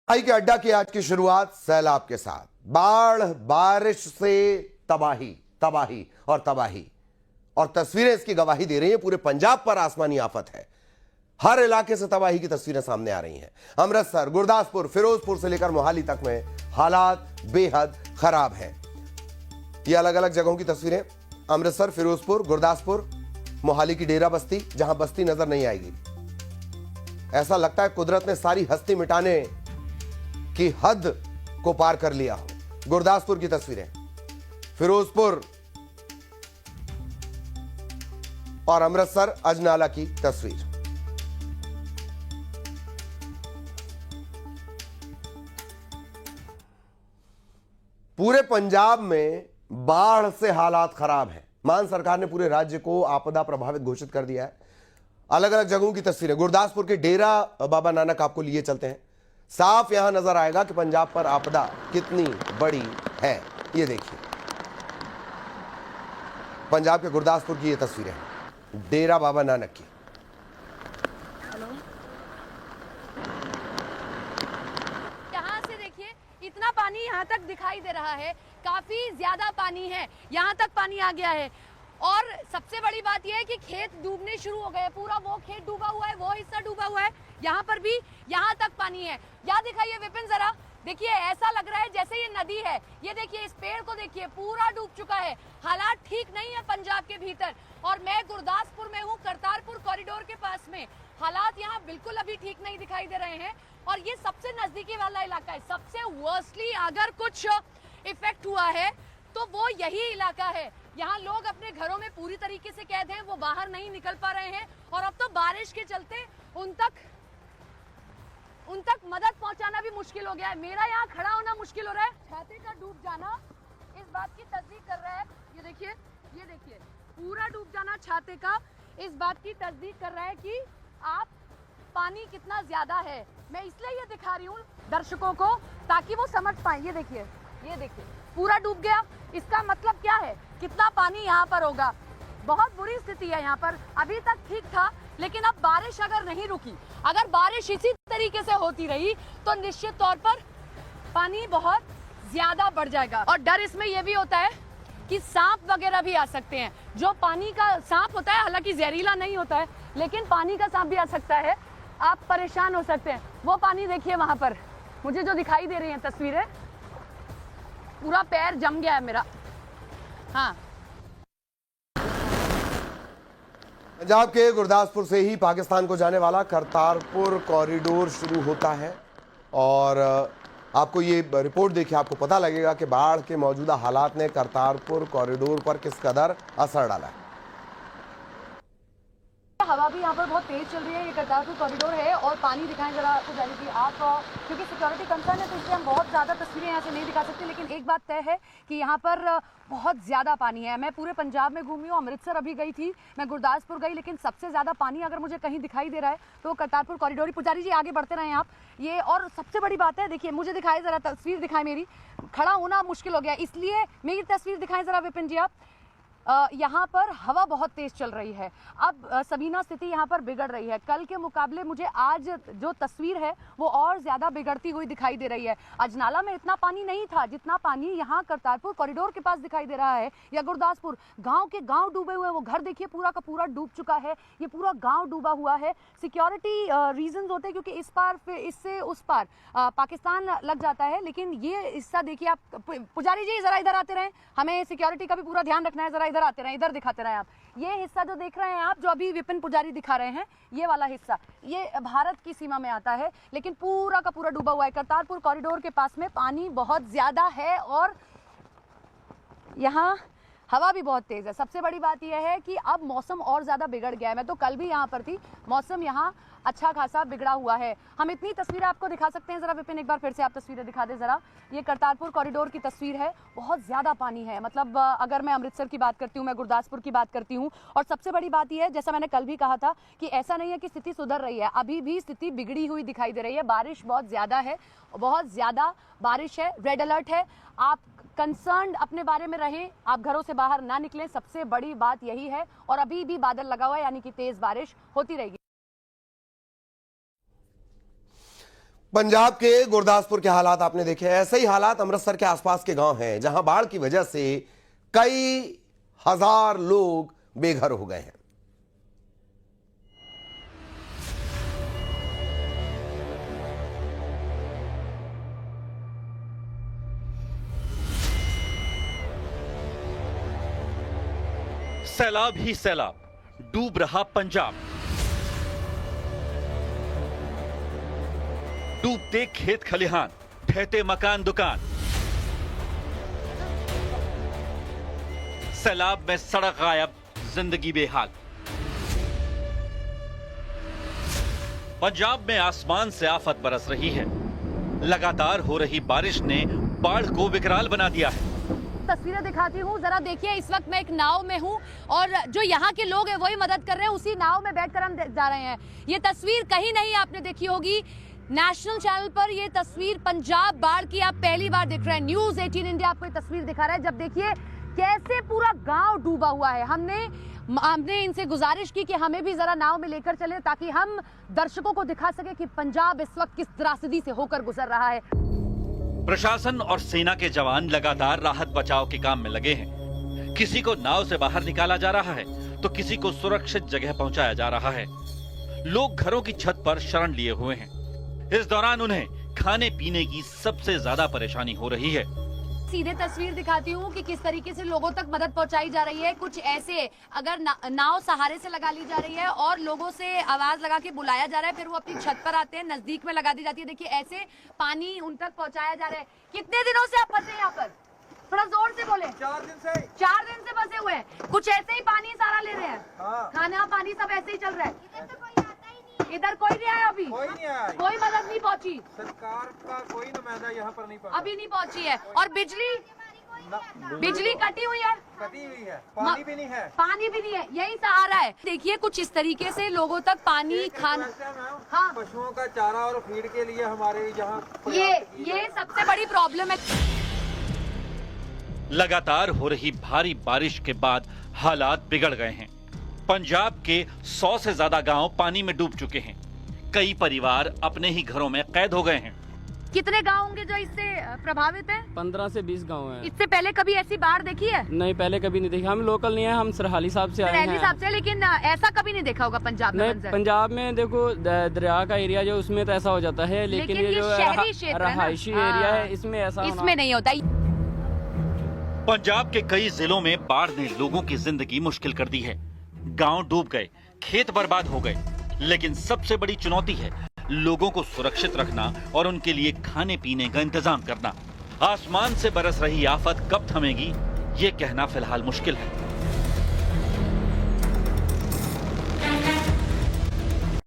आई के अड्डा की आज की शुरुआत सैलाब के साथ। बाढ़, बारिश से तबाही, तबाही और तबाही, और तस्वीरें इसकी गवाही दे रही हैं। पूरे पंजाब पर आसमानी आफत है। हर इलाके से तबाही की तस्वीरें सामने आ रही हैं। अमृतसर, गुरदासपुर, फिरोजपुर से लेकर मोहाली तक में हालात बेहद खराब हैं। ये अलग अलग जगहों की तस्वीरें। अमृतसर, फिरोजपुर, गुरदासपुर, मोहाली की डेरा बस्ती, जहां बस्ती नजर नहीं आएगी। ऐसा लगता है कुदरत ने सारी हस्ती मिटाने की हद को पार कर लिया हो। गुरदासपुर की तस्वीरें, फिरोजपुर और अमृतसर अजनाला की तस्वीर। पूरे पंजाब में बाढ़ से हालात खराब हैं। मान सरकार ने पूरे राज्य को आपदा प्रभावित घोषित कर दिया है। अलग अलग जगहों की तस्वीरें। गुरदासपुर के डेरा बाबा नानक आपको लिए चलते हैं। साफ यहां नजर आएगा कि पंजाब पर आपदा कितनी बड़ी है। ये देखिए, पंजाब के गुरदासपुर की ये तस्वीरें हैं, डेरा बाबा नानक की। यहाँ से देखिए, इतना पानी यहाँ तक दिखाई दे रहा है। काफी ज्यादा पानी है, यहाँ तक पानी आ गया है। और सबसे बड़ी बात यह है कि खेत डूबने शुरू हो गए। पूरा वो खेत डूबा हुआ है, वो हिस्सा डूबा हुआ है। यहाँ पर भी यहाँ तक पानी है। यहाँ दिखाइए विपिन जरा, देखिए ऐसा लग रहा है जैसे ये नदी है। ये देखिए, इस पेड़ को देखिए, पूरा डूब चुका है। हालात ठीक नहीं है पंजाब के भीतर। और मैं गुरदासपुर में हूँ, करतारपुर कॉरिडोर के पास में। हालात यहाँ बिल्कुल अभी ठीक नहीं दिखाई दे रहे हैं। और ये सबसे नजदीकी वाला इलाका है। सबसे वर्स्टली अगर कुछ इफेक्ट हुआ है तो वो यही इलाका है। यहाँ लोग अपने घरों में पूरी तरीके से कैद हैं, वो बाहर नहीं निकल पा रहे हैं। और अब तो बारिश के चलते उन तक मदद पहुंचाना भी मुश्किल हो गया है। मेरा यहाँ खड़ा होना मुश्किल हो रहा है। छाते का डूब जाना इस बात की तस्दीक कर रहा है। ये देखिए पूरा डूब जाना छाते का इस बात की तस्दीक कर रहा है कि आप पानी कितना ज्यादा है। मैं इसलिए ये दिखा रही हूँ दर्शकों को ताकि वो समझ पाए। ये देखिए पूरा डूब गया। इसका मतलब क्या है, कितना पानी यहाँ पर होगा। बहुत बुरी स्थिति है यहाँ पर। अभी तक ठीक था, लेकिन अब बारिश अगर नहीं रुकी, अगर बारिश इसी तरीके से होती रही तो निश्चित तौर पर पानी बहुत ज्यादा बढ़ जाएगा। और डर इसमें यह भी होता है कि सांप वगैरह भी आ सकते हैं। जो पानी का सांप होता है, हालांकि जहरीला नहीं होता है, लेकिन पानी का सांप भी आ सकता है। आप परेशान हो सकते हैं। वो पानी देखिए वहां पर, मुझे जो दिखाई दे रही है तस्वीरें, पूरा पैर जम गया है मेरा। हाँ, पंजाब के गुरदासपुर से ही पाकिस्तान को जाने वाला करतारपुर कॉरिडोर शुरू होता है। और आपको ये रिपोर्ट देखिए, आपको पता लगेगा कि बाढ़ के मौजूदा हालात ने करतारपुर कॉरिडोर पर किस कदर असर डाला है। हवा भी यहाँ पर बहुत तेज चल रही है। ये करतारपुर कॉरिडोर है और पानी दिखाएं जरा आपको जाने की आप, क्योंकि सिक्योरिटी कंसर्न है तो इसलिए हम बहुत ज़्यादा तस्वीरें यहाँ से नहीं दिखा सकते। लेकिन एक बात तय है कि यहाँ पर बहुत ज़्यादा पानी है। मैं पूरे पंजाब में घूमी हूँ, अमृतसर अभी गई थी, मैं गुरदासपुर गई, लेकिन सबसे ज़्यादा पानी अगर मुझे कहीं दिखाई दे रहा है तो करतारपुर कॉरिडोर ही। पुजारी जी आगे बढ़ते रहें आप। ये और सबसे बड़ी बात है, देखिए मुझे दिखाए ज़रा, तस्वीर दिखाएं मेरी। खड़ा होना मुश्किल हो गया, इसलिए मेरी तस्वीर दिखाएं ज़रा विपिन जी आप। यहाँ पर हवा बहुत तेज चल रही है। अब सबीना स्थिति यहाँ पर बिगड़ रही है। कल के मुकाबले मुझे आज जो तस्वीर है वो और ज़्यादा बिगड़ती हुई दिखाई दे रही है। अजनाला में इतना पानी नहीं था जितना पानी यहाँ करतारपुर कॉरिडोर के पास दिखाई दे रहा है। या गुरदासपुर, गांव के गांव डूबे हुए हैं। वो घर देखिए पूरा का पूरा डूब चुका है। ये पूरा गांव डूबा हुआ है। सिक्योरिटी रीजंस होते हैं क्योंकि इस पार फिर इससे उस पार पाकिस्तान लग जाता है। लेकिन ये हिस्सा देखिए आप, पुजारी जी जरा इधर आते रहें, हमें सिक्योरिटी का भी पूरा ध्यान रखना है। जरा इधर आते रहे, इधर दिखाते रहे आप। ये हिस्सा जो देख रहे हैं आप, जो अभी विपिन पुजारी दिखा रहे हैं, ये वाला हिस्सा ये भारत की सीमा में आता है, लेकिन पूरा का पूरा डूबा हुआ है। करतारपुर कॉरिडोर के पास में पानी बहुत ज्यादा है और यहाँ हवा भी बहुत तेज है। सबसे बड़ी बात यह है कि अब मौसम और ज्यादा बिगड़ गया है। मैं तो कल भी यहाँ पर थी, मौसम यहाँ अच्छा खासा बिगड़ा हुआ है। हम इतनी तस्वीरें आपको दिखा सकते हैं। जरा विपिन एक बार फिर से आप तस्वीरें दिखा दे जरा। ये करतारपुर कॉरिडोर की तस्वीर है। बहुत ज्यादा पानी है। मतलब अगर मैं अमृतसर की बात करती हूँ, मैं गुरदासपुर की बात करती हूँ। और सबसे बड़ी बात यह है, जैसा मैंने कल भी कहा था, कि ऐसा नहीं है कि स्थिति सुधर रही है, अभी भी स्थिति बिगड़ी हुई दिखाई दे रही है। बारिश बहुत ज्यादा है, बहुत ज्यादा बारिश है। रेड अलर्ट है। आप कंसर्न अपने बारे में रहें, आप घरों से बाहर ना निकलें, सबसे बड़ी बात यही है। और अभी भी बादल लगा हुआ है, यानी कि तेज बारिश होती रहेगी। पंजाब के गुरदासपुर के हालात आपने देखे। ऐसे ही हालात अमृतसर के आसपास के गांव हैं जहां बाढ़ की वजह से कई हजार लोग बेघर हो गए हैं। सैलाब ही सैलाब, डूब रहा पंजाब। डूबते खेत खलिहान, ढहते मकान दुकान। सैलाब में सड़क गायब, जिंदगी बेहाल। पंजाब में आसमान से आफत बरस रही है। लगातार हो रही बारिश ने बाढ़ को विकराल बना दिया है। तस्वीरें दिखाती हूँ, जरा देखिए। इस वक्त मैं एक नाव में हूँ और जो यहाँ के लोग हैं वही मदद कर रहे हैं। उसी नाव में बैठकर हम जा रहे हैं। ये तस्वीर कहीं नहीं आपने देखी होगी। नेशनल चैनल पर ये तस्वीर पंजाब बाढ़ की आप पहली बार देख रहे हैं। न्यूज़ 18 इंडिया आपको ये तस्वीर दिखा रहा है। जब देखिए कैसे पूरा गांव डूबा हुआ है। हमने इनसे गुजारिश की कि हमें भी जरा नाव में लेकर चले ताकि हम दर्शकों को दिखा सके कि पंजाब इस वक्त किस त्रासदी से होकर गुजर रहा है। प्रशासन और सेना के जवान लगातार राहत बचाव के काम में लगे हैं। किसी को नाव से बाहर निकाला जा रहा है तो किसी को सुरक्षित जगह पहुंचाया जा रहा है। लोग घरों की छत पर शरण लिए हुए हैं। इस दौरान उन्हें खाने पीने की सबसे ज्यादा परेशानी हो रही है। सीधे तस्वीर दिखाती हूँ कि किस तरीके से लोगों तक मदद पहुंचाई जा रही है। कुछ ऐसे अगर नाव सहारे से लगा ली जा रही है और लोगों से आवाज लगा के बुलाया जा रहा है, फिर वो अपनी छत पर आते हैं, नजदीक में लगा दी जाती है। देखिए ऐसे पानी उन तक पहुंचाया जा रहा है। कितने दिनों से आप फंसे यहाँ पर? थोड़ा जोर से बोले। 4 दिन से। 4 दिन से फंसे हुए हैं। कुछ ऐसे ही पानी सारा ले रहे हैं। हाँ। खाना पानी सब ऐसे ही चल रहा है। इधर कोई नहीं आया अभी? कोई नहीं आया। कोई मदद नहीं पहुंची? सरकार का कोई नुमाइंदा यहाँ पर नहीं पहुंचा। अभी नहीं पहुंची है। और बिजली कटी हुई है। कटी हुई है। पानी भी नहीं है। पानी भी नहीं है। यही सहारा है। देखिए कुछ इस तरीके से लोगों तक पानी खाना। हाँ। पशुओं का चारा और फीड के लिए हमारे यहाँ ये सबसे बड़ी प्रॉब्लम है। लगातार हो रही भारी बारिश के बाद हालात बिगड़ गए हैं। पंजाब के 100 से ज्यादा गांव पानी में डूब चुके हैं। कई परिवार अपने ही घरों में कैद हो गए हैं। कितने गांव होंगे जो इससे प्रभावित हैं? 15 से 20 गांव हैं। इससे पहले कभी ऐसी बाढ़ देखी है? नहीं, पहले कभी नहीं देखी। हम लोकल नहीं है, हम सरहाली साहब से आए हैं। सरहाली साहब से, लेकिन ऐसा कभी नहीं देखा होगा पंजाब में। नहीं, पंजाब में देखो दरिया का एरिया जो उसमें तो ऐसा हो जाता है, लेकिन ये जो शहरी क्षेत्र है ना? रहायशी एरिया है, इसमें ऐसा इसमें नहीं होता। पंजाब के कई जिलों में बाढ़ ने लोगों की जिंदगी मुश्किल कर दी है। गांव डूब गए, खेत बर्बाद हो गए, लेकिन सबसे बड़ी चुनौती है लोगों को सुरक्षित रखना और उनके लिए खाने पीने का इंतजाम करना। आसमान से बरस रही आफत कब थमेगी, ये कहना फिलहाल मुश्किल है।